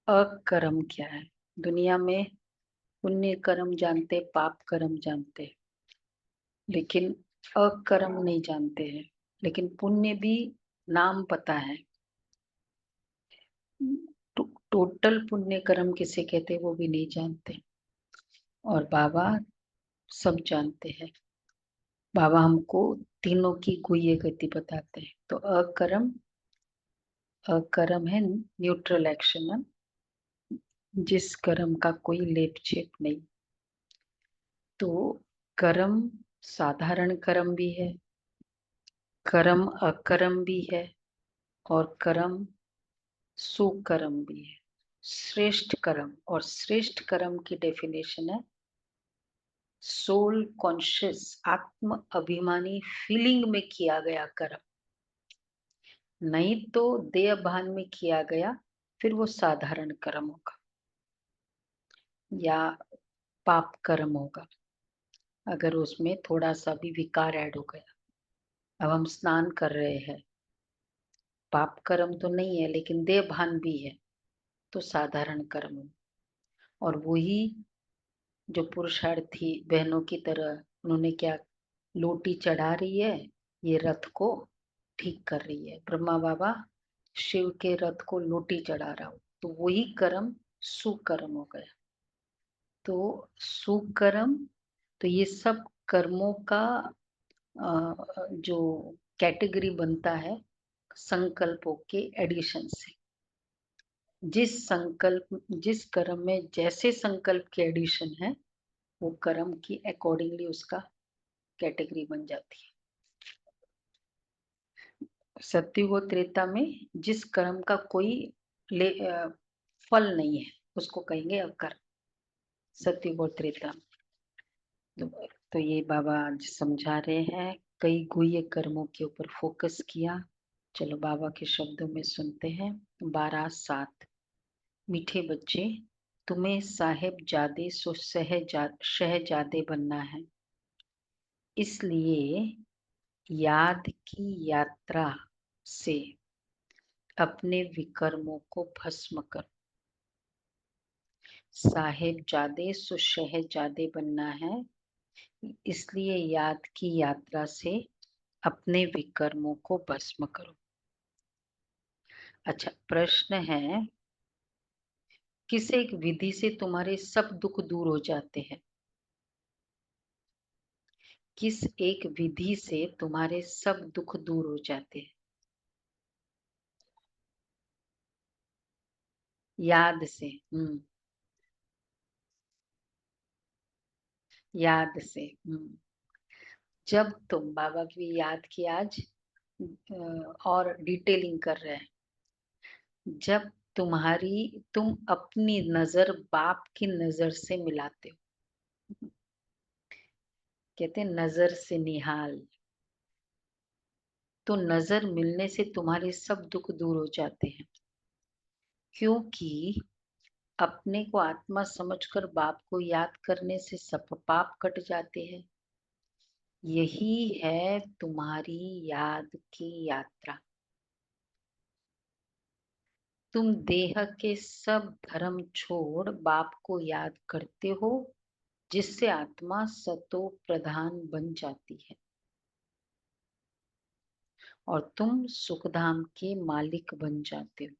अकर्म क्या है? दुनिया में पुण्य कर्म जानते, पाप कर्म जानते, लेकिन अकर्म नहीं जानते हैं। लेकिन पुण्य भी नाम पता है। टोटल पुण्य कर्म किसे कहते हैं वो भी नहीं जानते। और बाबा सब जानते हैं। बाबा हमको तीनों की गुह्य गति बताते हैं। तो अकर्म, अकर्म है न्यूट्रल एक्शन, जिस कर्म का कोई लेप छेप नहीं। तो कर्म साधारण कर्म भी है, कर्म अकर्म भी है, और कर्म सुकर्म भी है। श्रेष्ठ कर्म, और श्रेष्ठ कर्म की डेफिनेशन है सोल कॉन्शियस, आत्म अभिमानी फीलिंग में किया गया कर्म। नहीं तो देह भान में किया गया, फिर वो साधारण कर्म होगा या पाप कर्म होगा, अगर उसमें थोड़ा सा भी विकार ऐड हो गया। अब हम स्नान कर रहे हैं, पाप कर्म तो नहीं है लेकिन देह भान भी है, तो साधारण कर्म। और वही जो पुरुषार्थी बहनों की तरह उन्होंने क्या, लोटी चढ़ा रही है, ये रथ को ठीक कर रही है। ब्रह्मा बाबा शिव के रथ को लोटी चढ़ा रहा हो, तो वही कर्म सुकर्म हो गया। तो सुकर्म, तो ये सब कर्मों का जो कैटेगरी बनता है संकल्पों के एडिशन से। जिस संकल्प, जिस कर्म में जैसे संकल्प के एडिशन है, वो कर्म की अकॉर्डिंगली उसका कैटेगरी बन जाती है। सत्युग और त्रेता में जिस कर्म का कोई फल नहीं है उसको कहेंगे अकर्म, सत्युग और त्रेता में। तो ये बाबा आज समझा रहे हैं, कई गुह्य कर्मों के ऊपर फोकस किया। चलो बाबा के शब्दों में सुनते हैं। 12-7। मीठे बच्चे, तुम्हें साहेबजादे सो शहजादे बनना है। इसलिए याद की यात्रा से अपने विकर्मों को भस्म करो। साहेबजादे सो शहजादे बनना है, इसलिए याद की यात्रा से अपने विकर्मों को भस्म करो। अच्छा, प्रश्न है, किस एक विधि से तुम्हारे सब दुख दूर हो जाते हैं? किस एक विधि से तुम्हारे सब दुख दूर हो जाते हैं? याद से। याद से। जब तुम, बाबा की भी याद की आज और डिटेलिंग कर रहे हैं, जब तुम अपनी नजर बाप की नजर से मिलाते हो, कहते हैं नजर से निहाल, तो नजर मिलने से तुम्हारे सब दुख दूर हो जाते हैं। क्योंकि अपने को आत्मा समझकर बाप को याद करने से सब पाप कट जाते हैं। यही है तुम्हारी याद की यात्रा। तुम देह के सब धर्म छोड़ बाप को याद करते हो, जिससे आत्मा सतो प्रधान बन जाती है और तुम सुखधाम के मालिक बन जाते हो।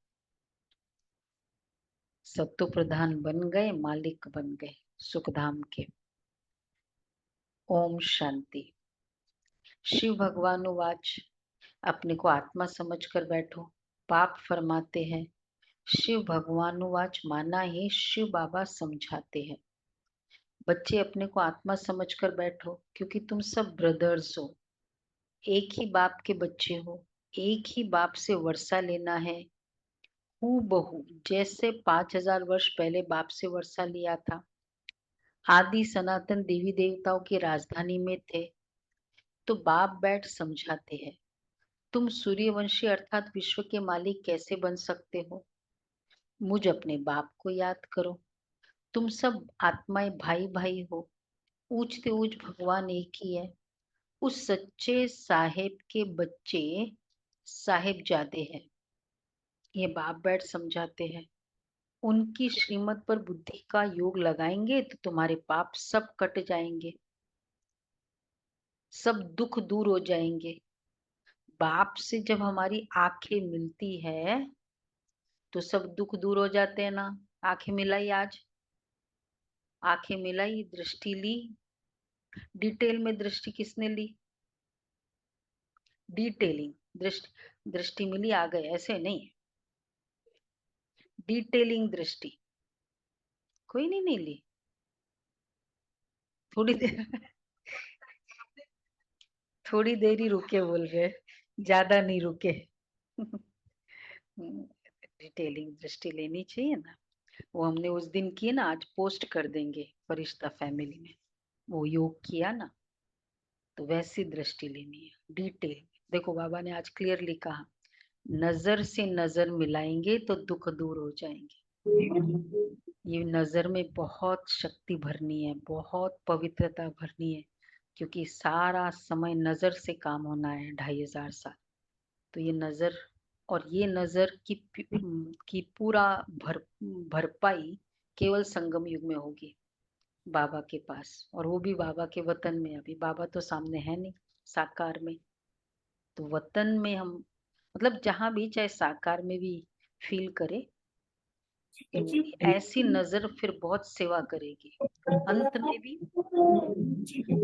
सतो प्रधान बन गए, मालिक बन गए सुखधाम के। ओम शांति। शिव भगवान वाच, अपने को आत्मा समझकर बैठो। पाप फरमाते हैं। शिव भगवान वाच माना ही शिव बाबा समझाते हैं। बच्चे, अपने को आत्मा समझकर बैठो, क्योंकि तुम सब ब्रदर्स हो, एक ही बाप के बच्चे हो, एक ही बाप से वर्षा लेना है। हूबहू जैसे 5000 वर्ष पहले बाप से वर्षा लिया था। आदि सनातन देवी देवताओं की राजधानी में थे, तो बाप बैठ समझाते हैं। तुम सूर्यवंशी अर्थात विश्व के मालिक कैसे बन सकते हो? मुझ अपने बाप को याद करो। तुम सब आत्माएं भाई भाई हो, ऊंचते ऊंच भगवान एक ही है। उस सच्चे साहेब के बच्चे साहेबजादे हैं। ये बाप बैठ समझाते हैं। उनकी श्रीमत पर बुद्धि का योग लगाएंगे तो तुम्हारे पाप सब कट जाएंगे, सब दुख दूर हो जाएंगे। बाप से जब हमारी आंखें मिलती है तो सब दुख दूर हो जाते हैं ना। आंखें मिलाई आज, आंखें मिलाई, दृष्टि ली। डिटेल में दृष्टि किसने ली? डिटेलिंग दृष्टि, दृष्टि मिली आ गए ऐसे नहीं। डिटेलिंग दृष्टि कोई नहीं ली। थोड़ी देर थोड़ी देर ही रुके बोल रहे, ज्यादा नहीं रुके। डिटेलिंग दृष्टि लेनी चाहिए ना। वो हमने उस दिन की ना, आज पोस्ट कर देंगे फरिश्ता फैमिली में। वो योग किया ना, तो वैसी दृष्टि लेनी है डिटेल। देखो बाबा ने आज क्लियरली कहा, नजर से नजर मिलाएंगे तो दुख दूर हो जाएंगे। ये नजर में बहुत शक्ति भरनी है, बहुत पवित्रता भरनी है, क्योंकि सारा समय नजर से काम होना है 2500 साल। तो ये नजर, और ये नजर की पूरा भरपाई केवल संगम युग में होगी बाबा के पास, और वो भी बाबा के वतन में। अभी बाबा तो सामने है नहीं साकार में, तो वतन में हम, मतलब जहां भी, चाहे साकार में भी फील करे, ऐसी नजर फिर बहुत सेवा करेगी, अंत में भी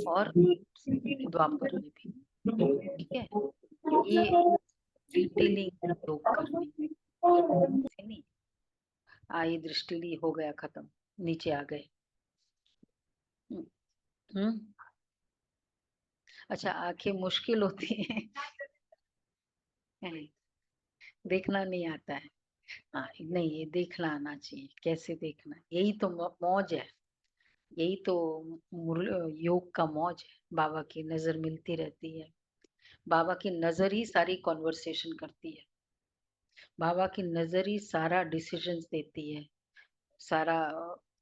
और द्वापर में भी। ठीक है, ये डिटेलिंग योग करनी से नहीं। आई दृष्टि ली, हो गया खत्म, नीचे आ गए। हम्म हम्म। अच्छा, आंखें मुश्किल होती हैं। देखना नहीं आता है। हाँ नहीं, ये देखना आना चाहिए, कैसे देखना है। यही तो मौज है, यही तो योग का मौज है। बाबा की नजर मिलती रहती है, बाबा की नजर ही सारी कॉन्वर्सेशन करती है, बाबा की नजर ही सारा डिसीजंस देती है, सारा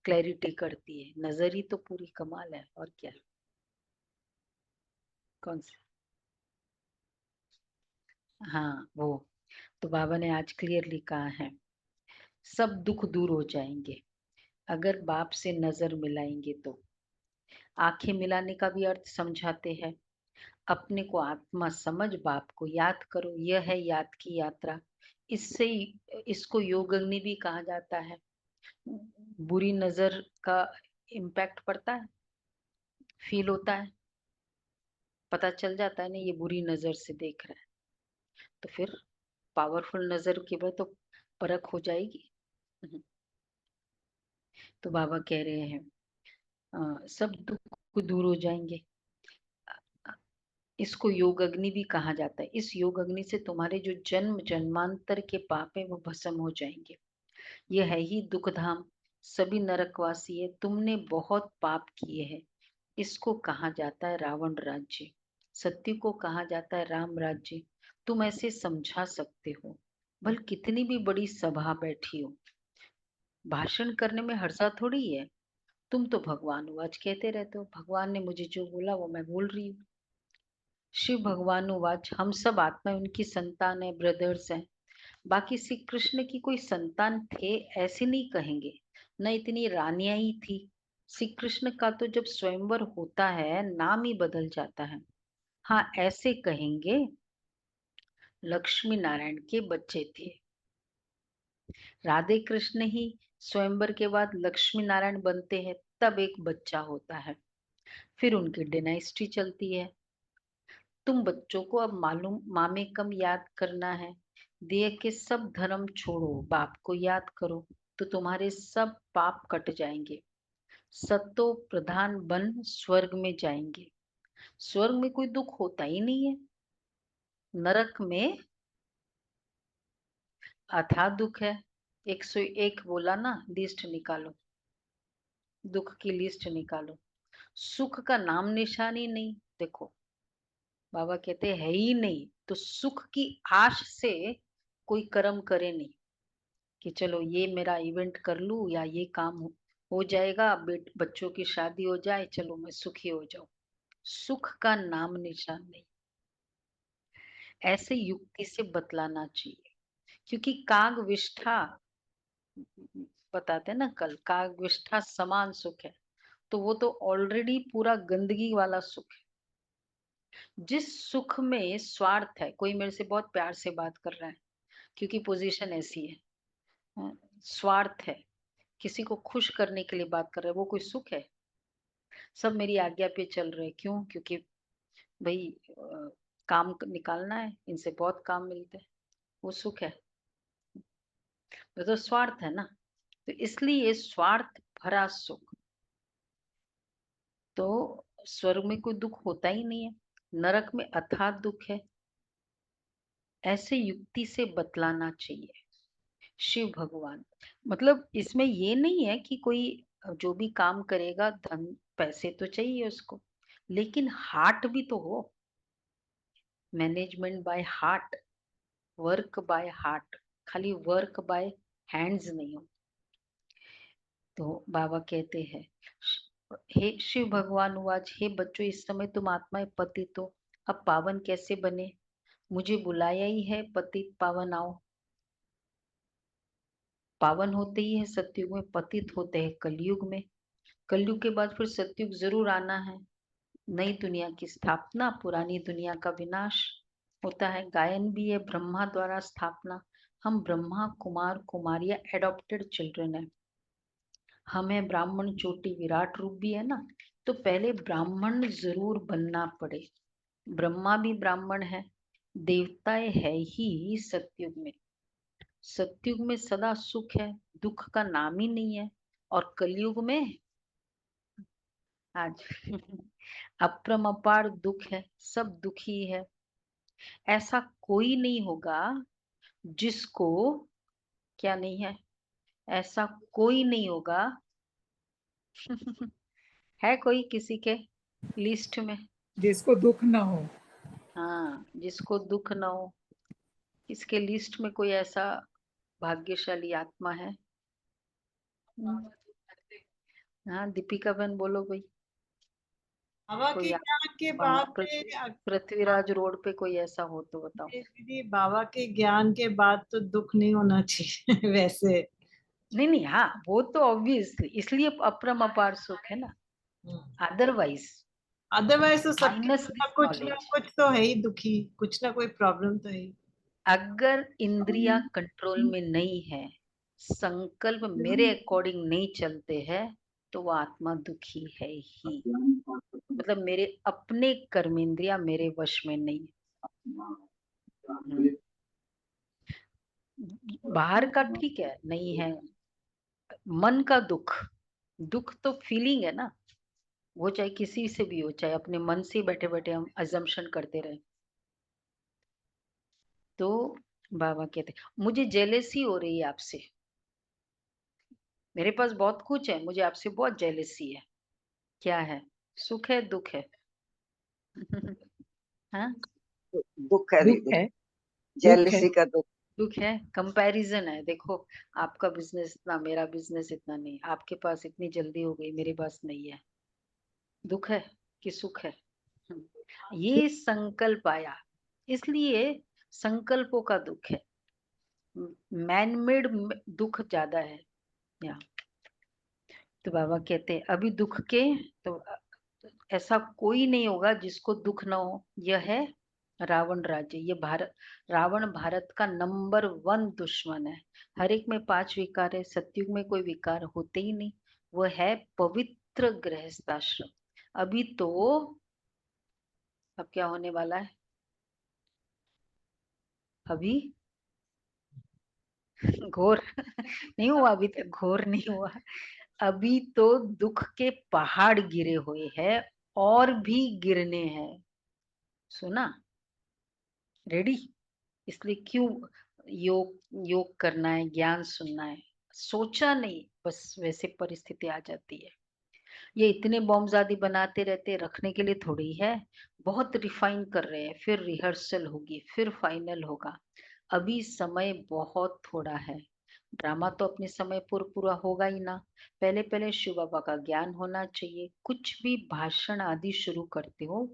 क्लैरिटी करती है। नजर ही तो पूरी कमाल है, और क्या। कौन सी? हाँ वो, तो बाबा ने आज क्लियरली कहा है, सब दुख दूर हो जाएंगे अगर बाप से नजर मिलाएंगे तो। आंखें मिलाने का भी अर्थ समझाते हैं, अपने को आत्मा समझ बाप को याद करो, यह है याद की यात्रा। इससे इसको योग अग्नि भी कहा जाता है। बुरी नजर का इम्पैक्ट पड़ता है, फील होता है, पता चल जाता है ना ये बुरी नजर से देख रहा है, तो फिर पावरफुल नजर के बाद तो परख हो जाएगी। तो बाबा कह रहे हैं, सब दुख दूर हो जाएंगे। इसको योग अग्नि भी कहा जाता है। इस योग अग्नि से तुम्हारे जो जन्म जन्मांतर के पाप है वो भस्म हो जाएंगे। यह है ही दुख धाम, सभी नरकवासी है, तुमने बहुत पाप किए हैं। इसको कहा जाता है रावण राज्य, सत्य को कहा जाता है राम राज्य। तुम ऐसे समझा सकते हो, भल कितनी भी बड़ी सभा बैठी हो, भाषण करने में हर्षा थोड़ी है। तुम तो भगवान वाच कहते रहते हो, भगवान ने मुझे जो बोला वो मैं बोल रही हूँ। शिव भगवान वाच, हम सब आत्मा उनकी संतान है, ब्रदर्स हैं। बाकी श्री कृष्ण की कोई संतान थे ऐसे नहीं कहेंगे, न इतनी रानियां ही थी। श्री कृष्ण का तो जब स्वयंवर होता है नाम ही बदल जाता है। हाँ ऐसे कहेंगे, लक्ष्मी नारायण के बच्चे थे। राधे कृष्ण ही स्वयंवर के बाद लक्ष्मी नारायण बनते हैं, तब एक बच्चा होता है, फिर उनकी डिनाइस्टी चलती है। तुम बच्चों को अब मालूम मामे कम याद करना है, देह के सब धर्म छोड़ो, बाप को याद करो, तो तुम्हारे सब पाप कट जाएंगे। सतो प्रधान बन स्वर्ग में जाएंगे। स्वर्ग में कोई दुख होता ही नहीं है। नरक में अथाह दुख है। 101 बोला ना, लिस्ट निकालो, दुख की लिस्ट निकालो। सुख का नाम निशान ही नहीं। देखो बाबा कहते है ही नहीं, तो सुख की आश से कोई कर्म करे नहीं, कि चलो ये मेरा इवेंट कर लूं या ये काम हो जाएगा, बच्चों की शादी हो जाए, चलो मैं सुखी हो जाऊं। सुख का नाम निशान नहीं। ऐसे युक्ति से बतलाना चाहिए, क्योंकि काग विष्ठा बताते हैं ना, कल काग्विष्ठा समान सुख है, तो वो तो ऑलरेडी पूरा गंदगी वाला सुख है। जिस सुख में स्वार्थ है, कोई मेरे से बहुत प्यार से बात कर रहा है क्योंकि पोजीशन ऐसी है, हाँ, स्वार्थ है, किसी को खुश करने के लिए बात कर रहे हैं, वो कोई सुख है? सब मेरी आज्ञा पे चल रहे हैं, क्यों? क्योंकि भाई काम निकालना है, इनसे बहुत काम मिलते हैं, वो सुख है? वो तो स्वार्थ है ना। तो इसलिए स्वार्थ भरा सुख, तो स्वर्ग में कोई दुख होता ही नहीं है, नरक में अथाह दुख है, ऐसे युक्ति से बतलाना चाहिए शिव भगवान। मतलब इसमें ये नहीं है कि कोई जो भी काम करेगा, धन पैसे तो चाहिए उसको, लेकिन हार्ट भी तो हो। Management by heart, work by heart, खाली वर्क बाय हैंड्स नहीं हो। तो बाबा कहते हैं, हे शिव भगवान उवाच, हे बच्चों, इस समय तुम आत्माएं पतित हो, अब पावन कैसे बने? मुझे बुलाया ही है, पतित पावन आओ। पावन होते ही है सतयुग में, पतित होते हैं कलयुग में। कलयुग के बाद फिर सतयुग जरूर आना है, नई दुनिया की स्थापना, पुरानी दुनिया का विनाश होता है। गायन भी है, ब्रह्मा द्वारा स्थापना। हम ब्रह्मा कुमार कुमारियां एडॉप्टेड चिल्ड्रन है। हम है ब्राह्मण चोटी, विराट रूप भी है ना, तो पहले ब्राह्मण जरूर बनना पड़े। ब्रह्मा भी ब्राह्मण है, देवताएं है ही सतयुग में। सतयुग में सदा सुख है, दुख का नाम ही नहीं है। और कलयुग में आज अपरम दुख है, सब दुखी है। ऐसा कोई नहीं होगा जिसको, क्या नहीं है, ऐसा कोई नहीं होगा है कोई किसी के लिस्ट में? जिसको दुख ना हो। हाँ, जिसको दुख ना हो, इसके लिस्ट में कोई ऐसा भाग्यशाली आत्मा है? हम्म, हाँ, दीपिका बहन बोलो भाई। बाबा के कोई ज्ञान के वहां बाद में पृथ्वीराज रोड पे कोई ऐसा हो तो बताओ। दीदी, बाबा के ज्ञान के बाद तो दुख नहीं होना चाहिए वैसे। नहीं नहीं, हाँ वो तो ऑब्वियसली, इसलिए अपरम अपार सुख है ना। अदरवाइज अदरवाइज तो सबके माइनस साथ दिस कुछ ना नॉलेज, कुछ तो है ही दुखी, कुछ ना कोई प्रॉब्लम तो है ही। अगर इंद्रिया कंट्रोल में नहीं है, संकल्प मेरे अकॉर्डिंग नहीं चलते हैं, तो वो आत्मा दुखी है ही। मतलब मेरे अपने कर्मेंद्रिया मेरे वश में नहीं है। बाहर का ठीक है, नहीं है। मन का दुख, दुख तो फीलिंग है ना, वो चाहे किसी से भी हो, चाहे अपने मन से बैठे बैठे हम अजम्पशन करते रहे। तो बाबा कहते मुझे जेलेसी हो रही है आपसे, मेरे पास बहुत कुछ है, मुझे आपसे बहुत जेलेसी है। क्या है? सुख है दुख है? हाँ, दुख है दुख दीदी, है। दुख है। जेलसी का दुख। दुख है, कंपैरिजन है। देखो, आपका बिजनेस इतना, मेरा बिजनेस इतना नहीं, आपके पास इतनी जल्दी हो गई, मेरे पास नहीं है। दुख है कि सुख है? ये संकल्प आया, इसलिए संकल्पों का दुख है। मैनमेड दुख ज्यादा है यहाँ। तो बाबा कहते हैं अभी दुख के, तो ऐसा कोई नहीं होगा जिसको दुख ना हो। यह है रावण राज्य, ये भारत, रावण भारत का नंबर 1 दुश्मन है। हर एक में 5 विकार है, सतयुग में कोई विकार होते ही नहीं। वह है पवित्र गृहस्थाश्रम। अभी तो, अब क्या होने वाला है? अभी घोर नहीं हुआ, अभी तक घोर नहीं हुआ। अभी तो दुख के पहाड़ गिरे हुए हैं, और भी गिरने हैं। सुना? रेडी? इसलिए क्यों योग योग करना है, ज्ञान सुनना है? सोचा नहीं, बस वैसे परिस्थिति आ जाती है। ये इतने बॉम्ब आदि बनाते रहते, रखने के लिए थोड़ी है। बहुत रिफाइन कर रहे हैं, फिर रिहर्सल होगी, फिर फाइनल होगा। अभी समय बहुत थोड़ा है। ड्रामा तो अपने समय पर पूरा होगा ही ना। पहले पहले शिव बाबा का ज्ञान होना चाहिए। कुछ भी भाषण आदि शुरू करते हो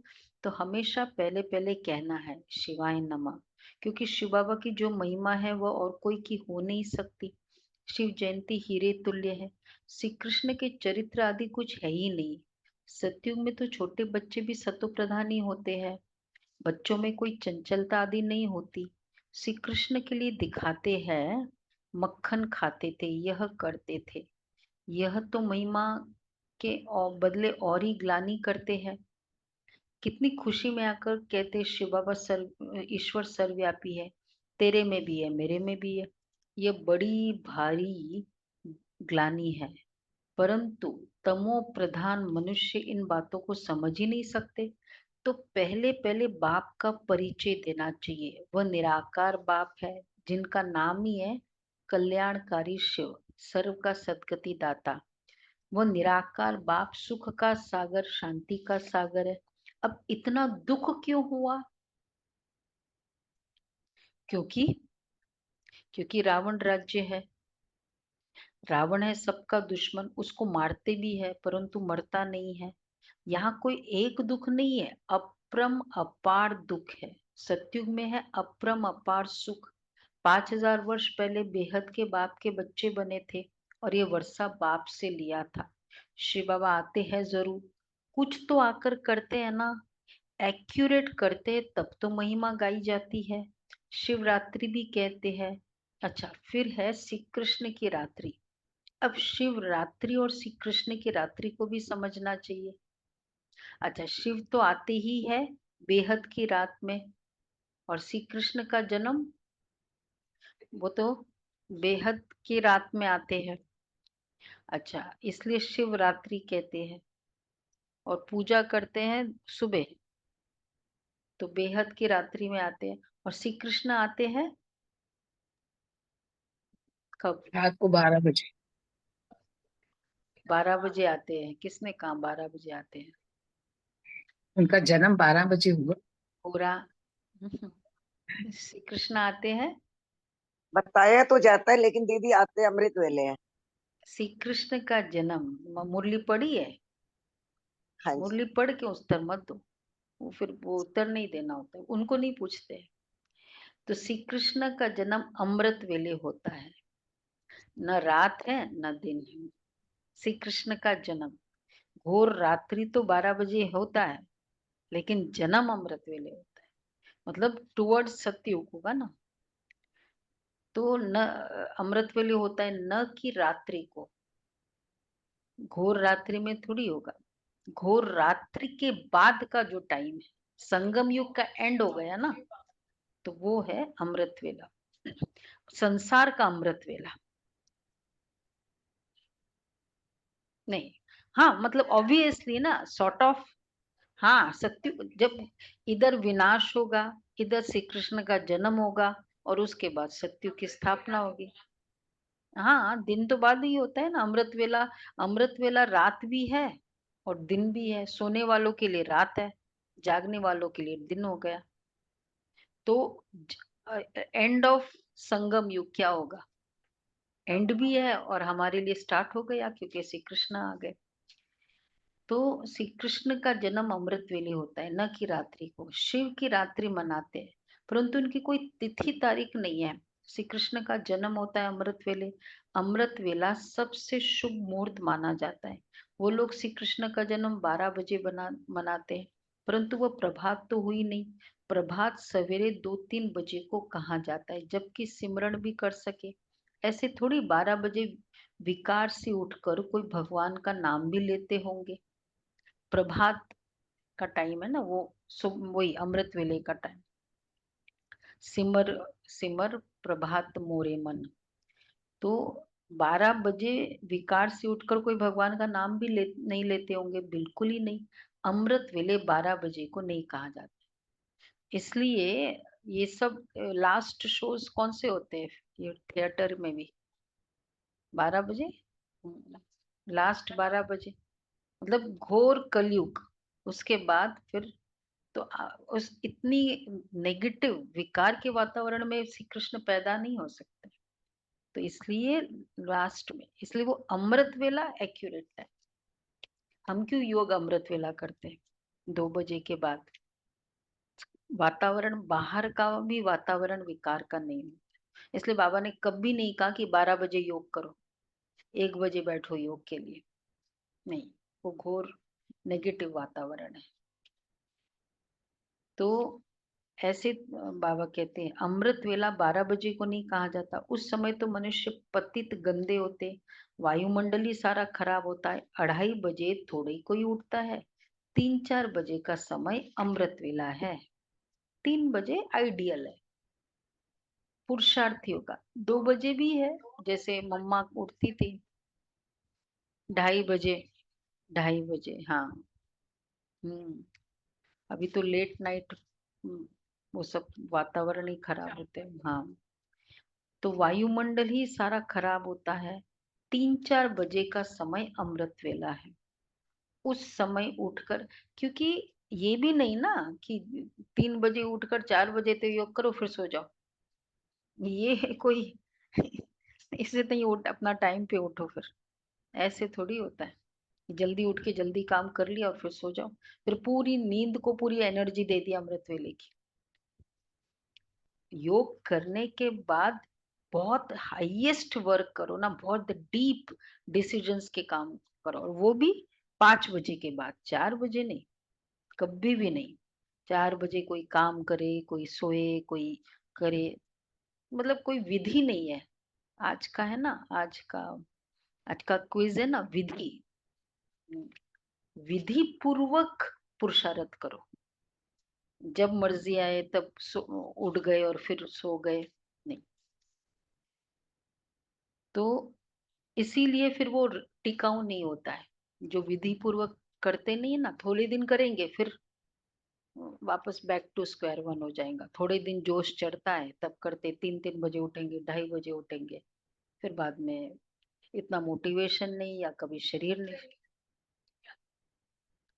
तो हमेशा पहले पहले कहना है शिवाय नमः, क्योंकि शिव बाबा की जो महिमा है वो और कोई की हो नहीं सकती। शिव जयंती हीरे तुल्य है। श्री कृष्ण के चरित्र आदि कुछ है ही नहीं। सतयुग में तो छोटे बच्चे भी सतो प्रधान ही होते हैं। बच्चों में कोई चंचलता आदि नहीं होती। श्री कृष्ण के लिए दिखाते हैं, मक्खन खाते थे, यह करते थे। यह तो महिमा के और बदले और ही ग्लानि करते हैं। कितनी खुशी में आकर कहते शिव बाबा सर्व ईश्वर सर्वव्यापी है, तेरे में भी है, मेरे में भी है। यह बड़ी भारी ग्लानि है। परंतु तमो प्रधान मनुष्य इन बातों को समझ ही नहीं सकते। तो पहले पहले बाप का परिचय देना चाहिए। वह निराकार बाप है, जिनका नाम ही है कल्याणकारी शिव, सर्व का सद्गति दाता। वो निराकार बाप सुख का सागर, शांति का सागर है। अब इतना दुख क्यों हुआ? क्योंकि क्योंकि रावण राज्य है। रावण है सबका दुश्मन, उसको मारते भी है परंतु मरता नहीं है। यहाँ कोई एक दुख नहीं है, अपरम अपार दुख है। सतयुग में है अपरम अपार सुख। 5000 वर्ष पहले बेहद के बाप के बच्चे बने थे और ये वर्षा बाप से लिया था। शिव बाबा आते हैं जरूर, कुछ तो आकर करते हैं ना। एक्यूरेट करते हैं तब तो महिमा गाई जाती है। शिवरात्रि भी कहते हैं। अच्छा, फिर है श्री कृष्ण की रात्रि। अब शिवरात्रि और श्री कृष्ण की रात्रि को भी समझना चाहिए। अच्छा, शिव तो आते ही है बेहद की रात में, और श्री कृष्ण का जन्म वो तो बेहद की रात में आते हैं। अच्छा, इसलिए शिवरात्रि कहते हैं और पूजा करते हैं सुबह, तो बेहद की रात्रि में आते हैं। और श्री कृष्ण आते हैं कब? रात को 12 बजे। 12 बजे आते हैं। किसने कहा 12 बजे आते हैं? उनका जन्म 12 बजे हुआ। पूरा श्री कृष्ण आते हैं। बताया तो जाता है लेकिन दीदी आते अमृत वेले हैं। श्री कृष्ण का जन्म मुरली पड़ी है? हाँ जी। मुरली पढ़ के उत्तर मत दो, वो फिर वो उत्तर नहीं देना होता है, उनको नहीं पूछते। तो श्री कृष्ण का जन्म अमृत वेले होता है, न रात है न दिन है। श्री कृष्ण का जन्म घोर रात्रि तो 12 बजे होता है, लेकिन जन्म अमृत वेले होता है। मतलब टुवर्ड सत्युग होगा ना, तो न अमृत वेले होता है, न कि रात्रि को। घोर रात्रि में थोड़ी होगा। घोर रात्रि के बाद का जो टाइम है, संगम युग का एंड हो गया ना, तो वो है अमृत वेला, संसार का अमृत वेला। नहीं, हाँ मतलब ऑब्वियसली ना, सॉर्ट ऑफ। हाँ, सत्य जब इधर विनाश होगा, इधर श्री कृष्ण का जन्म होगा, और उसके बाद सत्युग की स्थापना होगी। हाँ, दिन तो बाद ही होता है ना अमृत वेला। अमृत वेला रात भी है और दिन भी है। सोने वालों के लिए रात है, जागने वालों के लिए दिन हो गया। तो एंड ऑफ संगम युग क्या होगा? एंड भी है और हमारे लिए स्टार्ट हो गया, क्योंकि श्री कृष्ण आ गए। तो श्री कृष्ण का जन्म अमृत वेले होता है, न कि रात्रि को। शिव की रात्रि मनाते हैं, परंतु उनकी कोई तिथि तारीख नहीं है। श्री कृष्ण का जन्म होता है अमृत वेले। अमृत वेला सबसे शुभ मुहूर्त माना जाता है। वो लोग श्री कृष्ण का जन्म 12 बजे मनाते हैं, परंतु वो प्रभात तो हुई नहीं। प्रभात सवेरे 2-3 बजे को कहा जाता है, जबकि सिमरन भी कर सके। ऐसे थोड़ी 12 बजे विकार से उठकर कोई भगवान का नाम भी लेते होंगे। प्रभात का टाइम है ना वो, वही अमृत वेले का टाइम। सिमर सिमर प्रभात मोरे मन। तो 12 बजे विकार से उठकर कोई भगवान का नाम भी नहीं लेते होंगे, बिल्कुल ही नहीं। अमृत वेले 12 बजे को नहीं कहा जाता। इसलिए ये सब लास्ट शोज कौन से होते हैं ये थिएटर में भी? 12 बजे, लास्ट 12 बजे, मतलब घोर कलयुग। उसके बाद फिर तो उस इतनी नेगेटिव विकार के वातावरण में श्री कृष्ण पैदा नहीं हो सकते। तो इसलिए लास्ट में, इसलिए वो अमृत वेला एक्यूरेट है। हम क्यों योग अमृत वेला करते हैं 2 बजे के बाद? वातावरण बाहर का भी वातावरण विकार का नहीं है। इसलिए बाबा ने कभी नहीं कहा कि 12 बजे योग करो, 1 बजे बैठो योग के लिए, नहीं, वो घोर नेगेटिव वातावरण है। तो ऐसे बाबा कहते हैं अमृत वेला 12 बजे को नहीं कहा जाता, उस समय तो मनुष्य पतित गंदे होते, वायुमंडल ही सारा खराब होता है। 2:30 बजे थोड़ी कोई उठता है, 3-4 बजे का समय अमृत वेला है, 3 बजे आइडियल है पुरुषार्थियों का। 2 बजे भी है, जैसे मम्मा उठती थी 2:30 बजे, 2:30 बजे, हाँ। अभी तो लेट नाइट, वो सब वातावरण ही खराब होते हैं, हाँ। तो वायुमंडल ही सारा खराब होता है। 3-4 बजे का समय अमृत वेला है, उस समय उठकर, क्योंकि ये भी नहीं ना कि 3 बजे उठकर 4 बजे तक योग करो फिर सो जाओ, ये कोई इससे नहीं उठ, अपना टाइम पे उठो फिर, ऐसे थोड़ी होता है। जल्दी उठ के जल्दी काम कर लिया और फिर सो जाओ, फिर पूरी नींद को पूरी एनर्जी दे दी अमृत वेले की। योग करने के बाद बहुत हाईएस्ट वर्क करो ना, बहुत डीप डिसीजंस के काम करो, और वो भी 5 बजे के बाद, 4 बजे नहीं, कभी भी नहीं। 4 बजे कोई काम करे, कोई सोए, कोई करे, मतलब कोई विधि नहीं है। आज का है ना, आज का क्विज है ना, विधि, विधि पूर्वक पुरुषार्थ करो। जब मर्जी आए तब उठ गए और फिर सो गए, नहीं। तो इसीलिए फिर वो टिकाऊ नहीं होता है। जो विधि पूर्वक करते नहीं है ना, थोड़े दिन करेंगे फिर वापस बैक टू स्क्वायर वन हो जाएगा। थोड़े दिन जोश चढ़ता है तब करते, 3-3 बजे उठेंगे, 2:30 बजे उठेंगे, फिर बाद में इतना मोटिवेशन नहीं या कभी शरीर नहीं।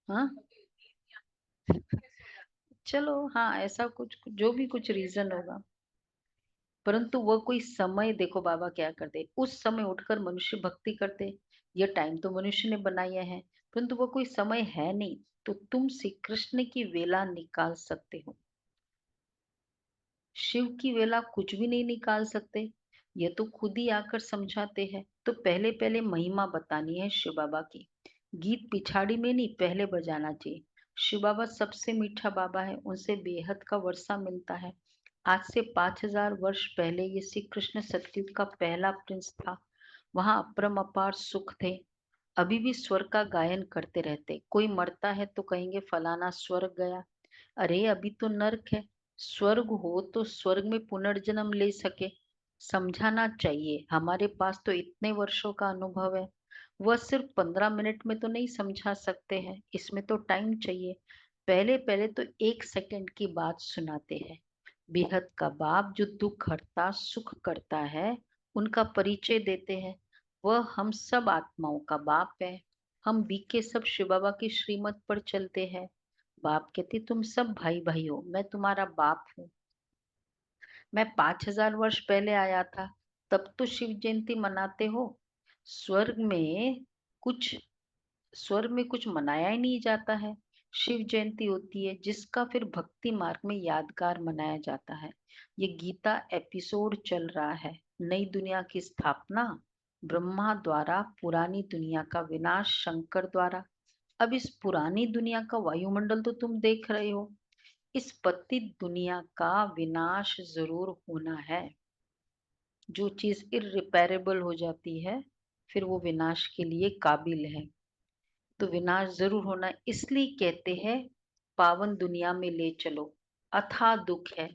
हाँ, चलो, हाँ, ऐसा कुछ जो भी कुछ रीजन होगा, परंतु वह कोई समय, देखो बाबा क्या करते, उस समय उठकर मनुष्य भक्ति करते। यह टाइम तो मनुष्य ने बनाया है, परंतु वह कोई समय है नहीं, तो तुम श्री कृष्ण की वेला निकाल सकते हो, शिव की वेला कुछ भी नहीं निकाल सकते। ये तो खुद ही आकर समझाते हैं। तो पहले पहले महिमा बतानी है शिव बाबा की, गीत पिछाड़ी में नहीं, पहले बजाना चाहिए। शिव बाबा सबसे मीठा बाबा है, उनसे बेहद का वर्षा मिलता है। आज से 5000 वर्ष पहले ये श्री कृष्ण सतयुग का पहला प्रिंस था। वहां अपरम अपार सुख थे। अभी भी स्वर्ग का गायन करते रहते, कोई मरता है तो कहेंगे फलाना स्वर्ग गया। अरे अभी तो नर्क है, स्वर्ग हो तो स्वर्ग में पुनर्जन्म ले सके, समझाना चाहिए। हमारे पास तो इतने वर्षों का अनुभव है, वह सिर्फ 15 मिनट में तो नहीं समझा सकते हैं, इसमें तो टाइम चाहिए। पहले पहले तो 1 सेकंड की बात सुनाते हैं। बेहद का बाप जो दुख हरता सुख करता है, उनका परिचय देते हैं। वह हम सब आत्माओं का बाप है। हम बीके सब शिव बाबा की श्रीमत पर चलते हैं। बाप कहते तुम सब भाई भाई हो, मैं तुम्हारा बाप हूँ। मैं 5000 वर्ष पहले आया था, तब तो शिव जयंती मनाते हो। स्वर्ग में कुछ स्वर्ग में कुछ मनाया ही नहीं जाता है। शिव जयंती होती है जिसका फिर भक्ति मार्ग में यादगार मनाया जाता है। ये गीता एपिसोड चल रहा है। नई दुनिया की स्थापना ब्रह्मा द्वारा, पुरानी दुनिया का विनाश शंकर द्वारा। अब इस पुरानी दुनिया का वायुमंडल तो तुम देख रहे हो, इस पतित दुनिया का विनाश जरूर होना है। जो चीज इररिपेरेबल हो जाती है, फिर वो विनाश के लिए काबिल है। तो विनाश जरूर होना, इसलिए कहते हैं पावन दुनिया में ले चलो। अथाह दुख है,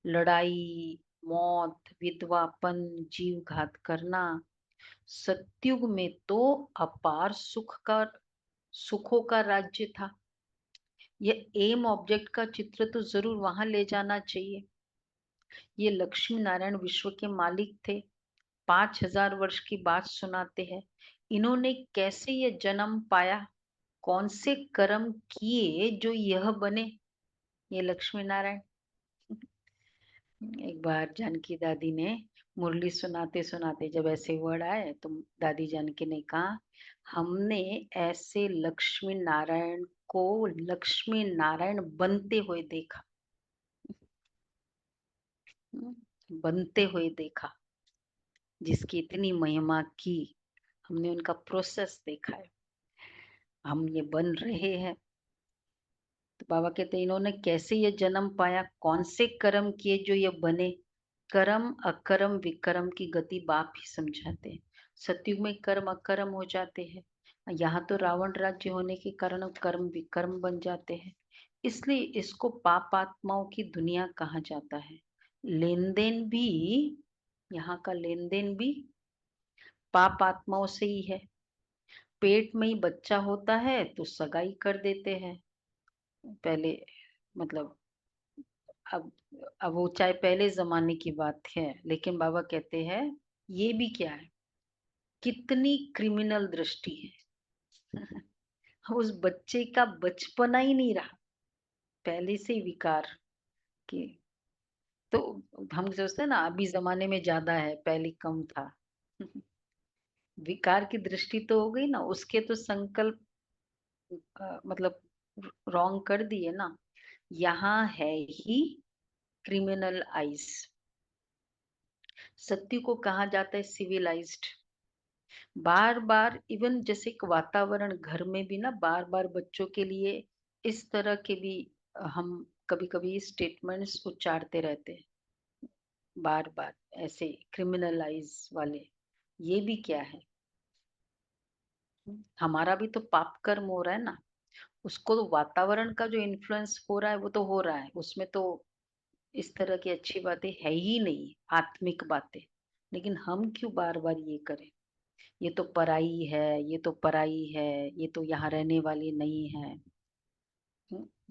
लड़ाई, मौत, विधवापन, जीव घात करना। सतयुग में तो अपार सुखों का राज्य था। ये एम ऑब्जेक्ट का चित्र तो जरूर वहां ले जाना चाहिए। ये लक्ष्मी नारायण विश्व के मालिक थे। 5000 वर्ष की बात सुनाते हैं। इन्होंने कैसे ये जन्म पाया, कौन से कर्म किए जो यह बने, ये लक्ष्मी नारायण। एक बार जानकी दादी ने मुरली सुनाते सुनाते जब ऐसे वर्ड आए, तो दादी जानकी ने कहा, हमने ऐसे लक्ष्मी नारायण को लक्ष्मी नारायण बनते हुए देखा। बनते हुए देखा, जिसकी इतनी महिमा की, हमने उनका प्रोसेस देखा है, हम ये बन रहे हैं। तो बाबा कहते हैं इन्होंने कैसे ये जन्म पाया, कौन से कर्म किए जो ये बने। कर्म अकर्म विकर्म की गति बाप ही समझाते हैं। सतयुग में कर्म अकर्म हो जाते हैं, यहाँ तो रावण राज्य होने के कारण कर्म विकर्म बन जाते हैं। इसलिए इसको पाप आत्माओं की दुनिया कहा जाता है। लेन देन भी, यहाँ का लेन देन भी पाप आत्माओं से ही है। पेट में ही बच्चा होता है तो सगाई कर देते हैं पहले, मतलब अब अब वो चाहे पहले जमाने की बात है, लेकिन बाबा कहते हैं ये भी क्या है, कितनी क्रिमिनल दृष्टि है। उस बच्चे का बचपना ही नहीं रहा, पहले से ही विकार की। तो हम सोचते हैं ना अभी जमाने में ज्यादा है, पहले कम था। विकार की दृष्टि तो हो गई ना, उसके तो संकल्प मतलब रॉन्ग कर दिए ना। यहाँ है ही क्रिमिनल आइज। सत्य को कहा जाता है सिविलाइज्ड। बार बार इवन जैसे एक वातावरण घर में भी ना, बार बार बच्चों के लिए इस तरह के भी हम कभी कभी स्टेटमेंट्स उच्चारते रहते हैं, बार बार ऐसे क्रिमिनलाइज वाले। ये भी क्या है, हमारा भी तो पाप कर्म हो रहा है ना। उसको तो वातावरण का जो इन्फ्लुएंस हो रहा है वो तो हो रहा है, उसमें तो इस तरह की अच्छी बातें है ही नहीं, आत्मिक बातें। लेकिन हम क्यों बार बार ये करें, ये तो पराई है, ये तो पराई है, ये तो यहाँ रहने वाली नहीं है।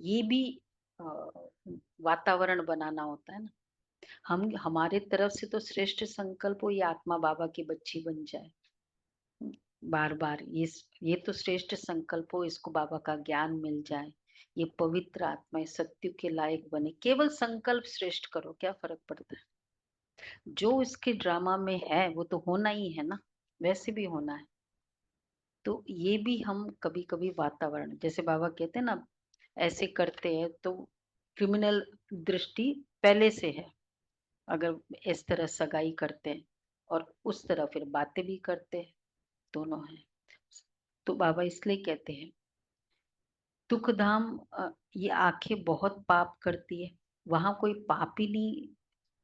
ये भी अ, वातावरण बनाना होता है ना। हम हमारे तरफ से तो श्रेष्ठ संकल्प हो, ये आत्मा बाबा की बच्ची बन जाए। बार बार ये तो श्रेष्ठ संकल्प हो, इसको बाबा का ज्ञान मिल जाए, ये पवित्र आत्मा सत्य के लायक बने। केवल संकल्प श्रेष्ठ करो, क्या फर्क पड़ता है। जो इसके ड्रामा में है वो तो होना ही है ना, वैसे भी होना है। तो ये भी हम कभी कभी वातावरण, जैसे बाबा कहते हैं ना, ऐसे करते हैं तो क्रिमिनल दृष्टि पहले से है। अगर इस तरह सगाई करते हैं और उस तरह फिर बातें भी करते हैं, दोनों है। तो बाबा इसलिए कहते हैं दुख धाम, ये आंखें बहुत पाप करती है, वहां कोई पाप ही नहीं।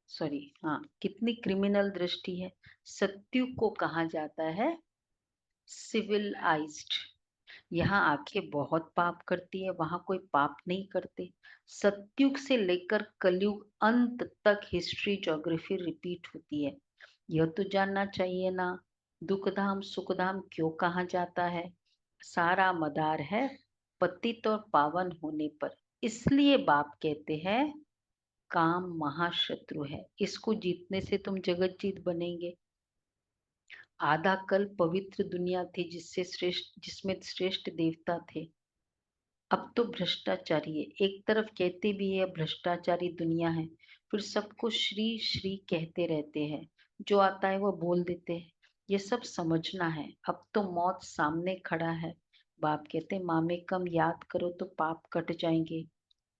सॉरी, हाँ, कितनी क्रिमिनल दृष्टि है। सत्युग को कहा जाता है सिविलाइज्ड। यहाँ आंखें बहुत पाप करती है, वहां कोई पाप नहीं करते। सत्युग से लेकर कलयुग अंत तक हिस्ट्री ज्योग्राफी रिपीट होती है। यह तो जानना चाहिए ना, दुखधाम सुखधाम क्यों कहा जाता है। सारा मदार है पतित और पावन होने पर। इसलिए बाप कहते हैं काम महाशत्रु है, इसको जीतने से तुम जगत जीत बनेंगे। आधा कल पवित्र दुनिया थी जिसमें श्रेष्ठ देवता थे, अब तो भ्रष्टाचारी है। एक तरफ कहते भी है भ्रष्टाचारी दुनिया है, फिर सबको श्री श्री कहते रहते हैं, जो आता है वो बोल देते हैं। ये सब समझना है, अब तो मौत सामने खड़ा है। बाप कहते मामे कम याद करो तो पाप कट जाएंगे,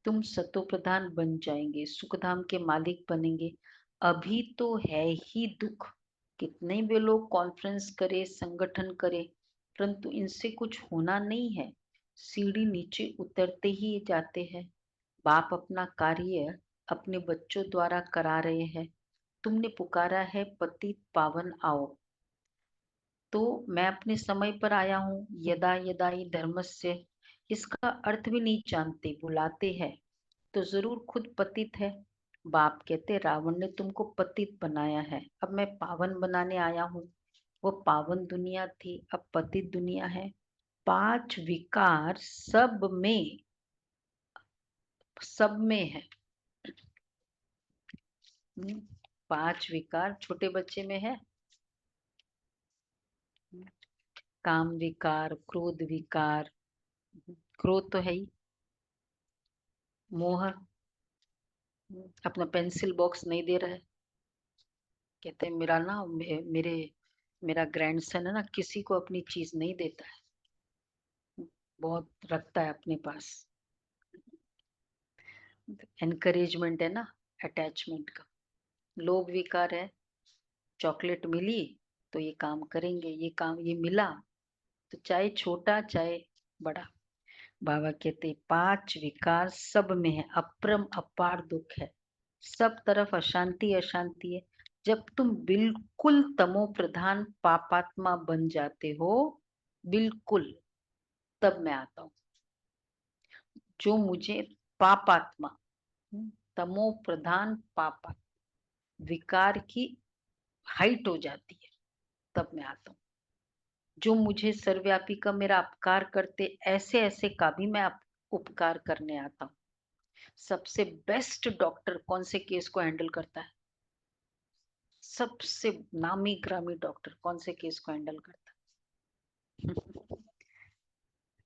तुम सतो प्रधान बन जाएंगे, सुखधाम के मालिक बनेंगे। अभी तो है ही दुख, कितने भी लोग कॉन्फ्रेंस करे संगठन करे, परंतु इनसे कुछ होना नहीं है। सीढ़ी नीचे उतरते ही जाते हैं। बाप अपना कार्य अपने बच्चों द्वारा करा रहे हैं। तुमने पुकारा है पतित पावन आओ, तो मैं अपने समय पर आया हूँ। यदा यदा ही धर्मस्य, इसका अर्थ भी नहीं जानते, बुलाते हैं तो जरूर खुद पतित है। बाप कहते रावण ने तुमको पतित बनाया है, अब मैं पावन बनाने आया हूँ। वो पावन दुनिया थी, अब पतित दुनिया है। पांच विकार सब में है। पांच विकार छोटे बच्चे में है। काम विकार, क्रोध विकार, क्रोध तो है ही, मोह, अपना पेंसिल बॉक्स नहीं दे रहा है। कहते हैं मेरा ना मेरा ग्रैंडसन है ना, किसी को अपनी चीज नहीं देता है, बहुत रखता है अपने पास। एनकरेजमेंट है ना, अटैचमेंट का। लोभ विकार है, चॉकलेट मिली तो ये काम करेंगे, ये काम ये मिला तो चाहे छोटा चाहे बड़ा। बाबा कहते 5 विकार सब में है, अप्रम अपार दुख है, सब तरफ अशांति अशांति है। जब तुम बिल्कुल तमो प्रधान पापात्मा बन जाते हो, बिल्कुल, तब मैं आता हूँ। जो मुझे पापात्मा, तमो प्रधान पापात्मा विकार की हाइट हो जाती है, तब मैं आता हूँ। जो मुझे सर्वव्यापी का मेरा अपकार करते, ऐसे ऐसे का भी मैं उपकार करने आता हूँ। सबसे बेस्ट डॉक्टर कौन से केस को हैंडल करता है? सबसे नामी ग्रामी डॉक्टर कौन से केस को हैंडल करता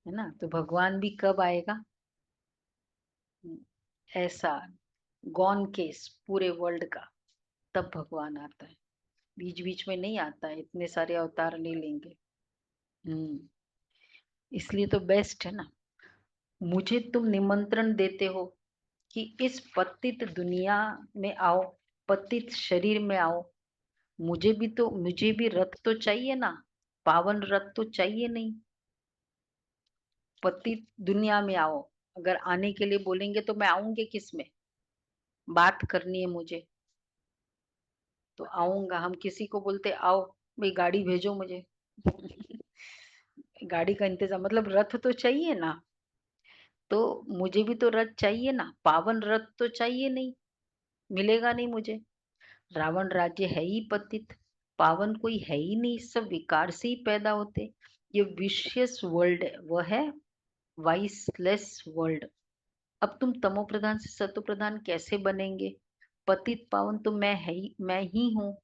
है ना? तो भगवान भी कब आएगा? ऐसा गॉन केस पूरे वर्ल्ड का, तब भगवान आता है। बीच बीच में नहीं आता है, इतने सारे अवतार नहीं लेंगे। इसलिए तो बेस्ट है ना। मुझे तुम निमंत्रण देते हो कि इस पतित दुनिया में आओ, पतित शरीर में आओ। मुझे भी रथ तो चाहिए ना, पावन रथ तो चाहिए नहीं। पतित दुनिया में आओ, अगर आने के लिए बोलेंगे तो मैं आऊंगी किस में? बात करनी है मुझे तो आऊंगा। हम किसी को बोलते आओ भाई गाड़ी भेजो मुझे गाड़ी का इंतजाम, मतलब रथ तो चाहिए ना। तो मुझे भी तो रथ चाहिए ना, पावन रथ तो चाहिए नहीं, मिलेगा नहीं मुझे। रावण राज्य है ही पतित, पावन कोई है ही नहीं, सब विकार से ही पैदा होते। ये विशियस वर्ल्ड है, वह है वाइसलेस वर्ल्ड। अब तुम तमो प्रधान से सतो प्रधान कैसे बनेंगे? पतित पावन तो मैं ही हूँ।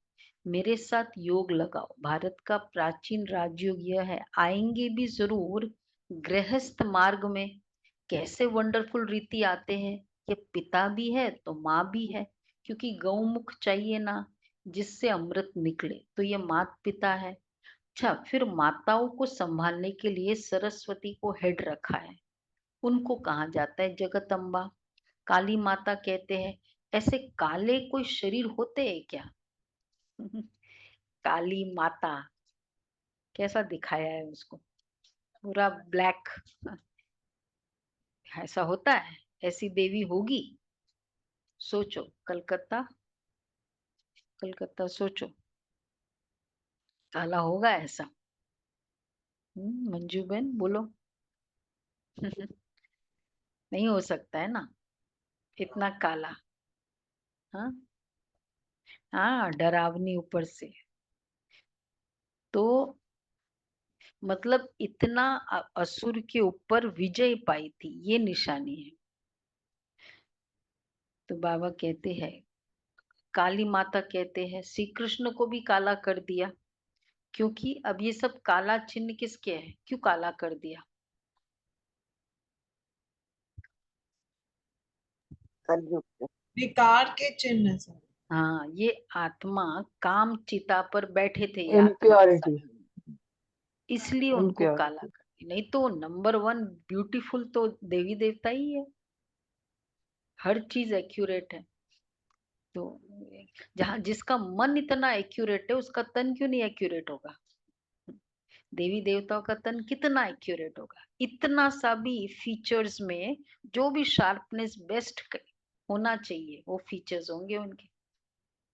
मेरे साथ योग लगाओ। भारत का प्राचीन राजयोग यह है, आएंगे भी जरूर गृहस्थ मार्ग में। कैसे वंडरफुल रीति आते हैं, ये पिता भी है तो माँ भी है, क्योंकि गौमुख चाहिए ना जिससे अमृत निकले, तो ये माता पिता है। अच्छा, फिर माताओं को संभालने के लिए सरस्वती को हेड रखा है, उनको कहा जाता है जगत अम्बा, काली माता कहते हैं। ऐसे काले कोई शरीर होते हैं क्या? काली माता कैसा दिखाया है उसको, पूरा ब्लैक, ऐसा होता है? ऐसी देवी होगी? सोचो, कलकत्ता, कलकत्ता सोचो, काला होगा ऐसा? मंजू बहन बोलो नहीं हो सकता है ना इतना काला। हाँ हाँ, डरावनी ऊपर से। तो मतलब इतना असुर के ऊपर विजय पाई थी, ये निशानी है। तो बाबा कहते हैं, काली माता कहते हैं श्री कृष्ण को भी काला कर दिया, क्योंकि अब ये सब काला चिन्ह किसके है, क्यों काला कर दिया? कलयुग में। विकार के चिन्ह से। हाँ, ये आत्मा काम चिता पर बैठे थे, ये आत्मा इम्प्योरिटी, इसलिए उनको काला इम्प्योरिटी। कर दिया। नहीं तो नंबर 1 ब्यूटीफुल तो देवी देवता ही है, हर चीज एक्यूरेट है। तो जहाँ जिसका मन इतना एक्यूरेट है, उसका तन क्यों नहीं एक्यूरेट होगा? देवी देवताओं का तन कितना एक्यूरेट होगा? इतना सा भी फीचर्स में जो भी शार्पनेस बेस्ट होना चाहिए, वो फीचर्स होंगे उनके,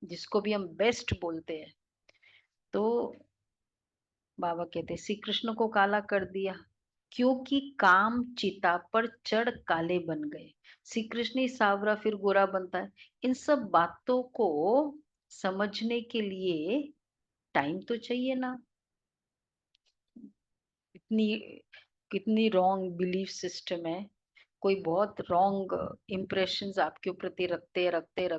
जिसको भी हम बेस्ट बोलते हैं। तो बाबा कहते श्री कृष्ण को काला कर दिया, क्योंकि काम चिता पर चढ़ काले बन गए। श्री कृष्ण ही सावरा फिर गोरा बनता है। इन सब बातों को समझने के लिए टाइम तो चाहिए ना। इतनी कितनी रॉन्ग बिलीफ सिस्टम है, कोई बहुत रॉन्ग इम्प्रेशंस आपके प्रति रखते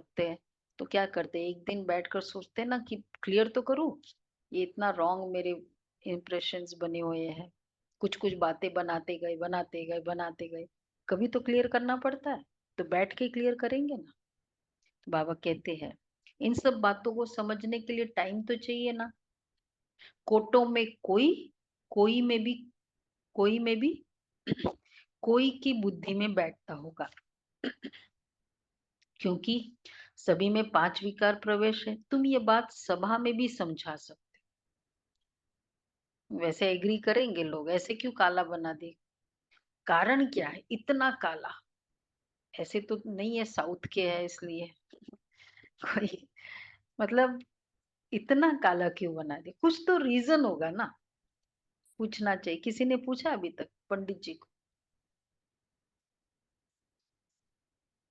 हैं। तो क्या करते हैं, एक दिन बैठकर सोचते हैं ना कि क्लियर तो करूं, ये इतना रॉन्ग मेरे इम्प्रेशंस बने हुए हैं। कुछ कुछ बातें बनाते गए, कभी तो क्लियर करना पड़ता है। तो बैठ के क्लियर करेंगे ना। तो बाबा कहते हैं इन सब बातों को समझने के लिए टाइम तो चाहिए ना। कोटों में कोई, कोई में भी, कोई में भी कोई की बुद्धि में बैठता होगा, क्योंकि सभी में 5 विकार प्रवेश है। तुम ये बात सभा में भी समझा सकते हो। वैसे एग्री करेंगे लोग, ऐसे क्यों काला बना दे? कारण क्या है इतना काला? ऐसे तो नहीं है, साउथ के है इसलिए कोई, मतलब इतना काला क्यों बना दे? कुछ तो रीजन होगा ना, पूछना चाहिए। किसी ने पूछा अभी तक पंडित जी को?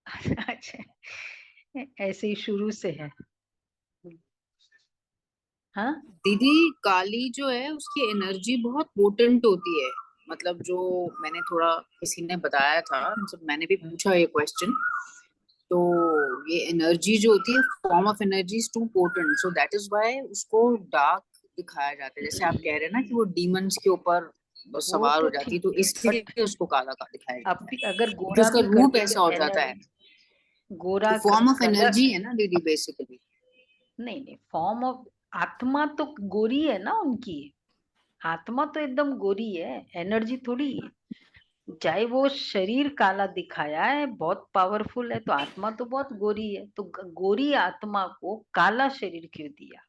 अच्छा, ऐसे ही शुरू से है। हाँ, दीदी, काली जो है उसकी एनर्जी बहुत पोटेंट होती है। मतलब जो मैंने थोड़ा किसी ने बताया था, मतलब मैंने भी पूछा ये क्वेश्चन। तो ये एनर्जी जो होती है, form of energy is too potent, so that is why उसको डार्क दिखाया जाता है। जैसे आप कह रहे हैं ना कि वो डीमंस के ऊपर वो सवार तो हो जाती है, ठीक तो है, बट इसलिए उसको काला का दिखाया अब जाता है, भी अगर क्योंकि गोरा उसका भी कर रूप दे ऐसा तो हो जाता है। एनर्जी, गोरा फॉर्म ऑफ कलर, एनर्जी है ना दीदी, बेसिकली। नहीं नहीं, फॉर्म ऑफ, आत्मा तो गोरी है ना उनकी, आत्मा तो एकदम गोरी है, एनर्जी थोड़ी है। चाहे वो शरीर काला दिखाया है, बहुत पावरफुल है, तो आत्मा तो बहुत गोरी है। तो गोरी आत्मा को काला शरीर क्यों दिया?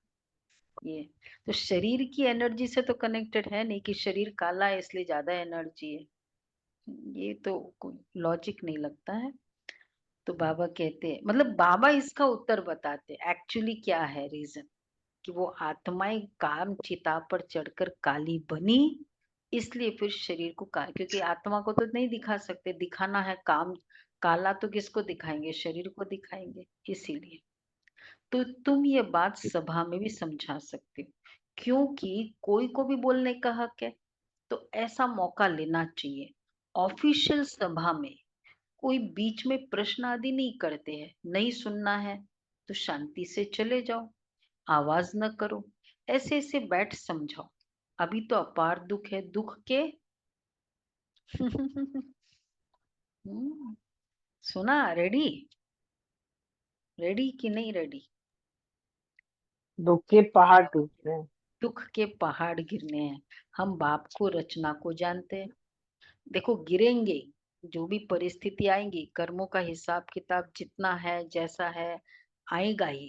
ये तो शरीर की एनर्जी से तो कनेक्टेड है नहीं कि शरीर काला है इसलिए ज्यादा एनर्जी है। ये तो कोई लॉजिक नहीं लगता है। तो बाबा कहते हैं, मतलब बाबा इसका उत्तर बताते एक्चुअली क्या है रीजन, कि वो आत्माएं काम चिता पर चढ़कर काली बनी, इसलिए फिर शरीर को क्योंकि आत्मा को तो नहीं दिखा सकते, दिखाना है काम, काला तो किसको दिखाएंगे? शरीर को दिखाएंगे, इसीलिए। तो तुम ये बात सभा में भी समझा सकते हो, क्योंकि कोई को भी बोलने का हक है, तो ऐसा मौका लेना चाहिए। ऑफिशियल सभा में कोई बीच में प्रश्न आदि नहीं करते हैं। नहीं सुनना है तो शांति से चले जाओ, आवाज न करो, ऐसे ऐसे बैठ समझाओ। अभी तो अपार दुख है, दुख के सुना? रेडी? रेडी कि नहीं रेडी? दुख के पहाड़ टूटते हैं। दुख के पहाड़ गिरने हैं। हम बाप को, रचना को जानते हैं। देखो गिरेंगे, जो भी परिस्थिति आएंगी, कर्मों का हिसाब किताब जितना है जैसा है आएगा ही,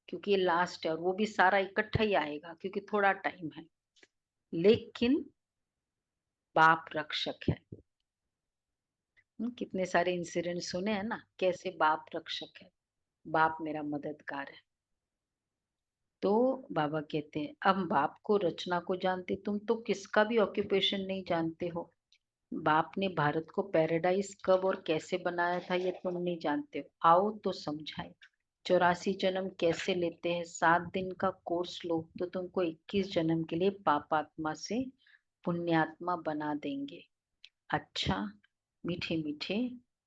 क्योंकि ये लास्ट है, और वो भी सारा इकट्ठा ही आएगा क्योंकि थोड़ा टाइम है। लेकिन बाप रक्षक है। कितने सारे इंसिडेंट सुने हैं ना, कैसे बाप रक्षक है, बाप मेरा मददगार है। तो बाबा कहते हैं अब बाप को, रचना को जानते, तुम तो किसका भी ऑक्यूपेशन नहीं जानते हो। बाप ने भारत को पैराडाइज कब और कैसे बनाया था ये तुम नहीं जानते हो। आओ तो समझाए। 84 जन्म कैसे लेते हैं? 7 दिन का कोर्स लो तो तुमको 21 जन्म के लिए पापात्मा से पुण्यात्मा बना देंगे। अच्छा, मीठे मीठे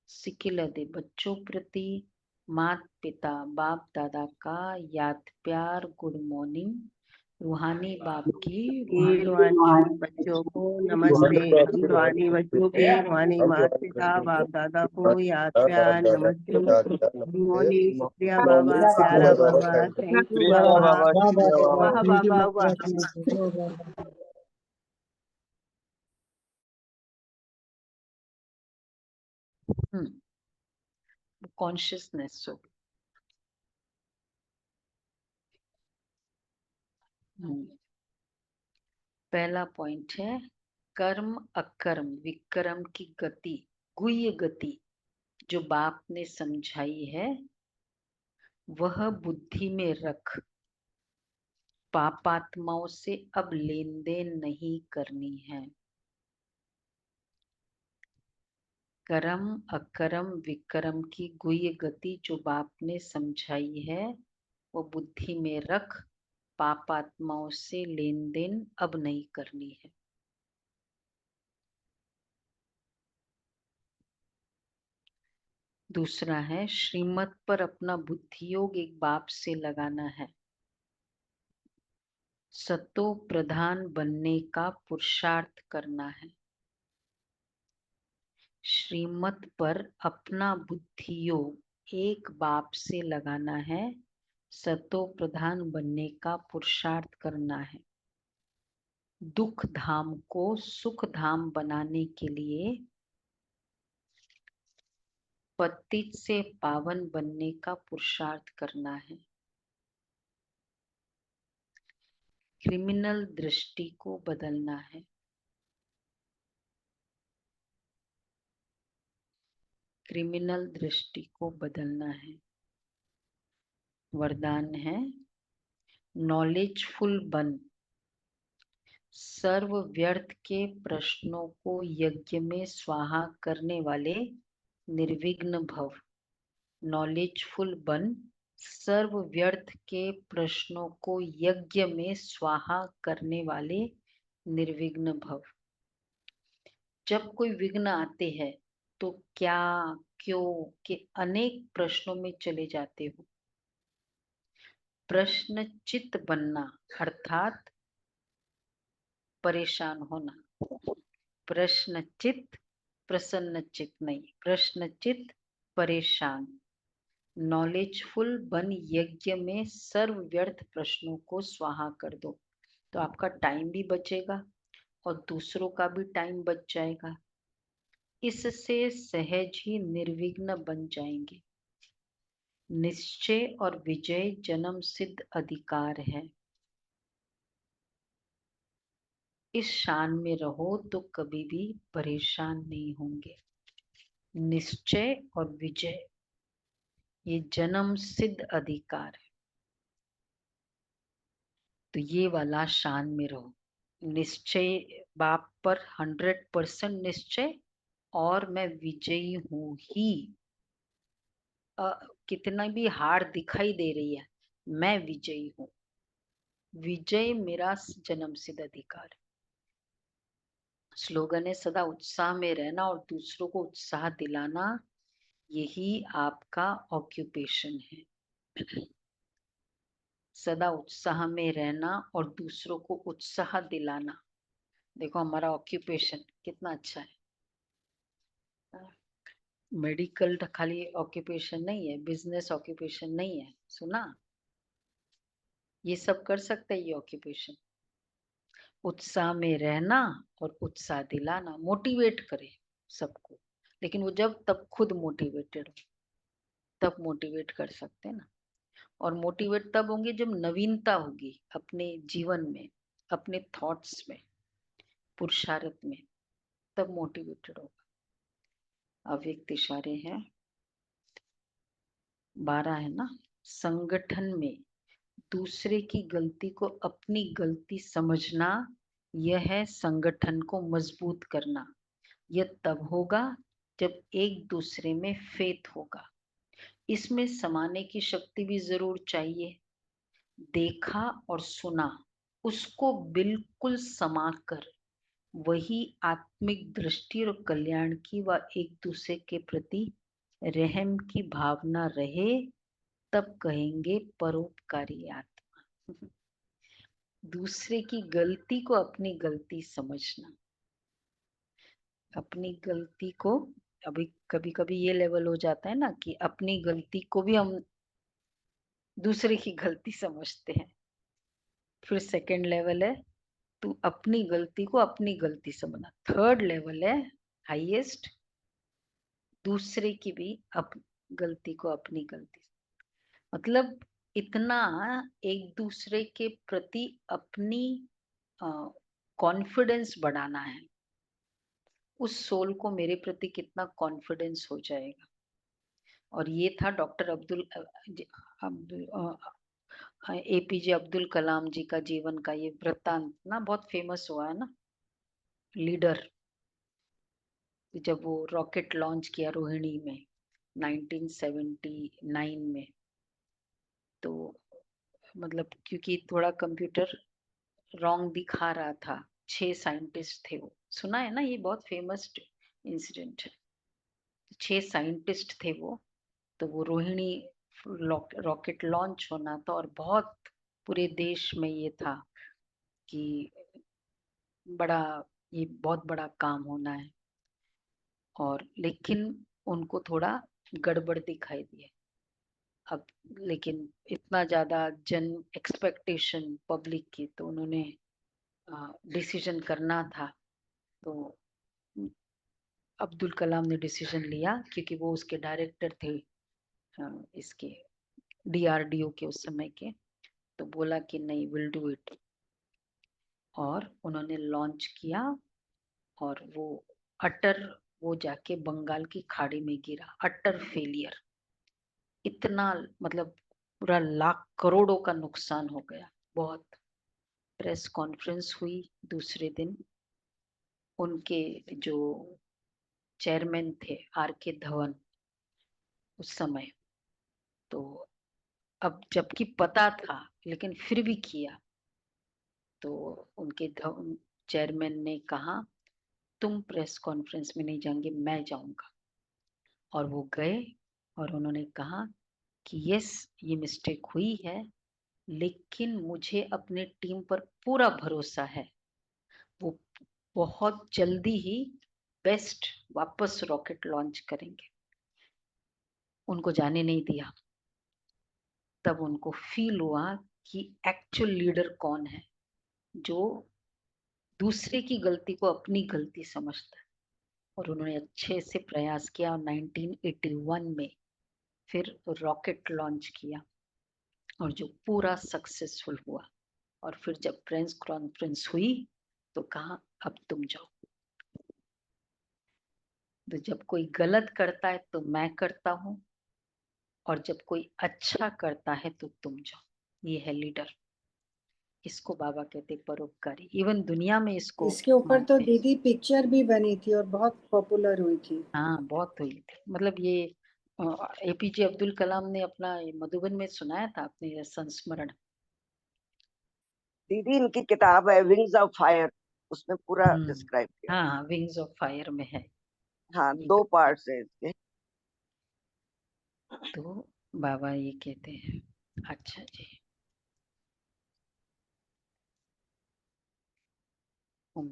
सिकिल दे बच्चों प्रति मात पिता बाप दादा का याद प्यार, गुड मॉर्निंग। रूहानी बाप की रूहानी बच्चों को नमस्ते। हम रूहानी बच्चों के रूहानी माता पिता बाप दादा को याद प्यार नमस्ते। मोनी शुक्रिया बाबा, प्यारा बाबा, थैंक यू बाबा, वाह बाबा वाह। कॉन्शियसनेस हो। पहला पॉइंट है कर्म अकर्म विक्रम की गति, गुह्य गति जो बाप ने समझाई है, वह बुद्धि में रख पापात्माओं से अब लेन देन नहीं करनी है। कर्म अकर्म विक्रम की गुह्य गति जो बाप ने समझाई है, वो बुद्धि में रख पापात्माओं से लेन देन अब नहीं करनी है। दूसरा है श्रीमत पर अपना बुद्धि योग एक बाप से लगाना है। सतो प्रधान बनने का पुरुषार्थ करना है। श्रीमत पर अपना बुद्धि योग एक बाप से लगाना है, सतो प्रधान बनने का पुरुषार्थ करना है। दुख धाम को सुख धाम बनाने के लिए पतित से पावन बनने का पुरुषार्थ करना है। क्रिमिनल दृष्टि को बदलना है। क्रिमिनल दृष्टि को बदलना है। वरदान है नॉलेजफुल बन, सर्व व्यर्थ के प्रश्नों को यज्ञ में स्वाहा करने वाले निर्विघ्न भव। नॉलेजफुल बन, सर्व व्यर्थ के प्रश्नों को यज्ञ में स्वाहा करने वाले निर्विघ्न भव। जब कोई विघ्न आते हैं तो क्या, क्यों के अनेक प्रश्नों में चले जाते हो। प्रश्न चित्त बनना अर्थात परेशान होना। प्रश्न चित्त, प्रसन्न चित्त नहीं, प्रश्न चित्त परेशान। नॉलेजफुल बन यज्ञ में सर्व व्यर्थ प्रश्नों को स्वाहा कर दो, तो आपका टाइम भी बचेगा और दूसरों का भी टाइम बच जाएगा। इससे सहज ही निर्विघ्न बन जाएंगे। निश्चय और विजय जन्म सिद्ध अधिकार है। इस शान में रहो तो कभी भी परेशान नहीं होंगे। निश्चय और विजय ये जन्म सिद्ध अधिकार है, तो ये वाला शान में रहो। निश्चय, बाप पर 100% निश्चय, और मैं विजयी हूं ही। कितना भी हार दिखाई दे रही है, मैं विजयी हूं। विजय मेरा जन्म सिद्ध अधिकार है। स्लोगन है सदा उत्साह में रहना और दूसरों को उत्साह दिलाना, यही आपका ऑक्यूपेशन है। सदा उत्साह में रहना और दूसरों को उत्साह दिलाना। देखो हमारा ऑक्यूपेशन कितना अच्छा है। मेडिकल खाली ऑक्यूपेशन नहीं है, बिजनेस ऑक्यूपेशन नहीं है, सुना। ये सब कर सकते हैं ये ऑक्यूपेशन। उत्साह में रहना और उत्साह दिलाना, मोटिवेट करे सबको। लेकिन वो जब तब खुद मोटिवेटेड हो तब मोटिवेट कर सकते हैं ना। और मोटिवेट तब होंगे जब नवीनता होगी अपने जीवन में, अपने थॉट्स में, पुरुषार्थ में, तब मोटिवेटेड होगा। अव्यक्त इशारे हैं 12 है ना। संगठन में दूसरे की गलती को अपनी गलती समझना, यह है संगठन को मजबूत करना। यह तब होगा जब एक दूसरे में फेथ होगा। इसमें समाने की शक्ति भी जरूर चाहिए। देखा और सुना, उसको बिल्कुल समाकर, वही आत्मिक दृष्टि और कल्याण की व एक दूसरे के प्रति रहम की भावना रहे, तब कहेंगे परोपकारी आत्मा। दूसरे की गलती को अपनी गलती समझना। अपनी गलती को, अभी कभी कभी ये लेवल हो जाता है ना कि अपनी गलती को भी हम दूसरे की गलती समझते हैं। फिर सेकंड लेवल है तू अपनी गलती को अपनी गलती समझना। थर्ड लेवल है हाईएस्ट, दूसरे की भी गलती को अपनी गलती। मतलब इतना एक दूसरे के प्रति अपनी कॉन्फिडेंस बढ़ाना है। उस सोल को मेरे प्रति कितना कॉन्फिडेंस हो जाएगा। और ये था डॉक्टर एपीजे अब्दुल कलाम जी का जीवन का ये वृत्तांत ना, बहुत फेमस हुआ है ना। लीडर, जब वो रॉकेट लॉन्च किया रोहिणी में 1979 में, तो मतलब क्योंकि थोड़ा कंप्यूटर रॉन्ग दिखा रहा था। 6 साइंटिस्ट थे वो, सुना है ना, ये बहुत फेमस इंसिडेंट है। 6 साइंटिस्ट थे वो, तो वो रोहिणी रॉकेट लॉन्च होना था और बहुत पूरे देश में ये था कि बड़ा, ये बहुत बड़ा काम होना है। और लेकिन उनको थोड़ा गड़बड़ दिखाई दिए। अब लेकिन इतना ज्यादा जन एक्सपेक्टेशन पब्लिक की, तो उन्होंने डिसीजन करना था। तो अब्दुल कलाम ने डिसीजन लिया, क्योंकि वो उसके डायरेक्टर थे इसके DRDO के उस समय के, तो बोला कि नहीं, विल डू इट। और उन्होंने लॉन्च किया और वो जाके बंगाल की खाड़ी में गिरा। अटर फेलियर, इतना मतलब पूरा लाख करोड़ों का नुकसान हो गया। बहुत प्रेस कॉन्फ्रेंस हुई दूसरे दिन। उनके जो चेयरमैन थे RK धवन उस समय, तो अब जबकि पता था लेकिन फिर भी किया, तो उनके चेयरमैन ने कहा तुम प्रेस कॉन्फ्रेंस में नहीं जाएंगे, मैं जाऊंगा। और वो गए और उन्होंने कहा कि यस, ये मिस्टेक हुई है, लेकिन मुझे अपने टीम पर पूरा भरोसा है, वो बहुत जल्दी ही बेस्ट वापस रॉकेट लॉन्च करेंगे। उनको जाने नहीं दिया। तब उनको फील हुआ कि एक्चुअल लीडर कौन है, जो दूसरे की गलती को अपनी गलती समझता है। और उन्होंने अच्छे से प्रयास किया और 1981 में फिर रॉकेट लॉन्च किया, और जो पूरा सक्सेसफुल हुआ। और फिर जब प्रेस कॉन्फ्रेंस हुई तो कहा अब तुम जाओ। तो जब कोई गलत करता है तो मैं करता हूँ, और जब कोई अच्छा करता है तो तुम जाओ। ये है लीडर। इसको बाबा कहते परोपकारी। इवन दुनिया में इसको इसके ऊपर तो मानते हैं। दीदी पिक्चर भी बनी थी और बहुत पॉपुलर हुई थी। हाँ, बहुत हुई थी। मतलब ये APJ अब्दुल कलाम ने अपना ये मधुबन में सुनाया था अपने संस्मरण। दीदी इनकी किताब है विंग्स ऑफ फायर, उसमें पूरा डिस्क्राइब किया। हाँ, विंग्स ऑफ फायर में है। हाँ, ये 2 पार्ट्स है इसके। तो बाबा ये कहते हैं। अच्छा जी, ओम